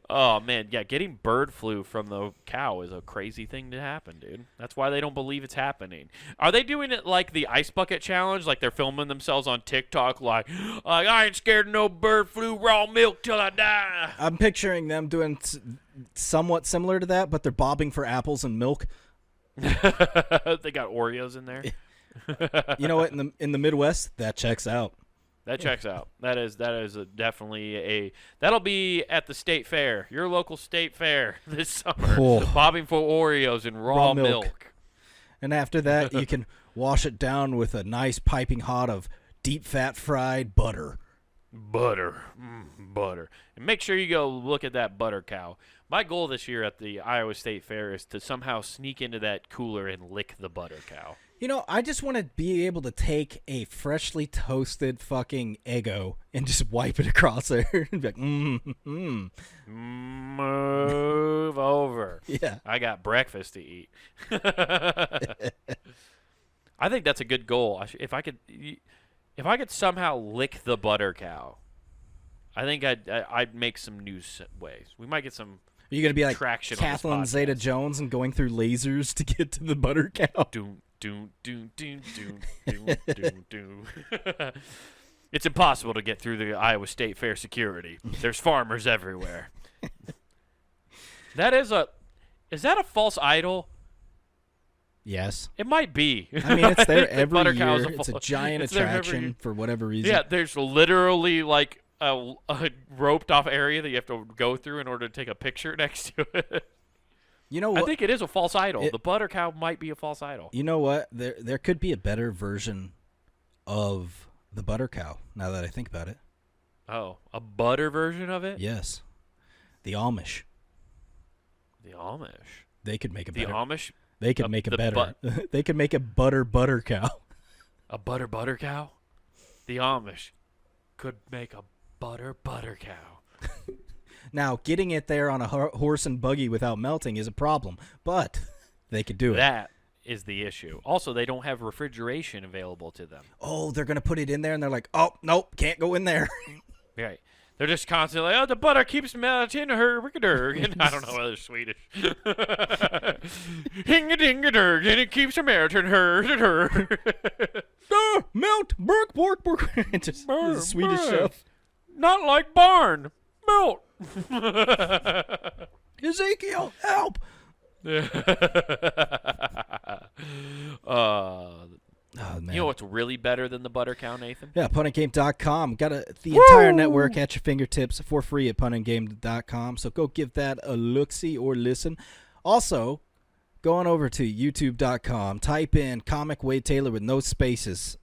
Oh, man, yeah, getting bird flu from the cow is a crazy thing to happen, dude. That's why they don't believe it's happening. Are they doing it like the ice bucket challenge? Like they're filming themselves on TikTok like I ain't scared of no bird flu raw milk till I die. I'm picturing them doing somewhat similar to that, but they're bobbing for apples and milk. They got Oreos in there. You know what? In the Midwest, that checks out. That checks out. That is definitely that'll be at the state fair, your local state fair this summer. Oh. Bobbing for Oreos and raw milk. And after that, you can wash it down with a nice piping hot of deep fat fried butter. Butter. And make sure you go look at that butter cow. My goal this year at the Iowa State Fair is to somehow sneak into that cooler and lick the butter cow. You know, I just want to be able to take a freshly toasted fucking Eggo and just wipe it across there and be like, Move over. Yeah. I got breakfast to eat. I think that's a good goal. If I could somehow lick the butter cow, I think I'd make some news waves. We might get some. Are you gonna be like traction Kathleen Zeta-Jones and going through lasers to get to the butter cow? It's impossible to get through the Iowa State Fair security. There's farmers everywhere. Is that a false idol? Yes. It might be. I mean, it's there every year. It's a giant attraction for whatever reason. Yeah, there's literally like a roped off area that you have to go through in order to take a picture next to it. You know what? I think it is a false idol. The butter cow might be a false idol. You know what? There could be a better version of the butter cow, now that I think about it. Oh, a butter version of it? Yes. The Amish. The Amish? They could make a better. The Amish? They could make it better. They could make a butter cow. A butter cow? The Amish could make a butter cow. Now, getting it there on a horse and buggy without melting is a problem, but they could do it. That is the issue. Also, they don't have refrigeration available to them. Oh, they're going to put it in there, and they're like, oh, nope, can't go in there. Right. They're just constantly, oh, the butter keeps melting, and I don't know whether it's Swedish. Hing-a-ding-a-durg, and it keeps melting, Melt, bork. Just the Swedish chef. Not like barn. Melt. Ezekiel, help. Oh, man. You know what's really better than the butter cow, Nathan? Yeah, punandgame.com. Got the entire network at your fingertips for free at punandgame.com. So go give that a look-see or listen. Also, go on over to youtube.com. Type in Comic Wade Taylor with no spaces,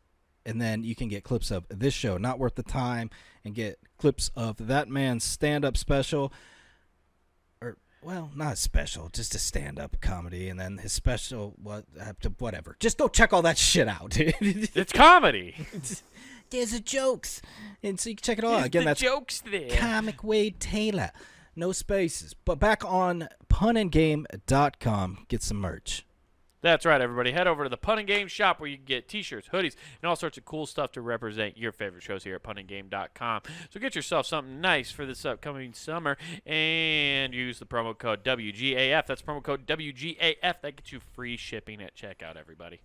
and then you can get clips of this show, Not Worth the Time, and get clips of that man's stand-up special. Well, not a special, just a stand-up comedy, and then his special, whatever. Just go check all that shit out. It's comedy. There's the jokes, and so you can check it all out. Again, that's jokes there. Comic Wade Taylor, no spaces. But back on punandgame.com, get some merch. That's right, everybody. Head over to the Pun and Game shop where you can get T-shirts, hoodies, and all sorts of cool stuff to represent your favorite shows here at punandgame.com. So get yourself something nice for this upcoming summer and use the promo code WGAF. That's promo code WGAF. That gets you free shipping at checkout, everybody.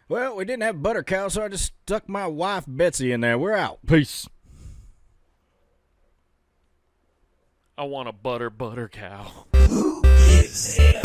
Well, we didn't have butter cow, so I just stuck my wife Betsy in there. We're out. Peace. I want a butter cow. Who gives a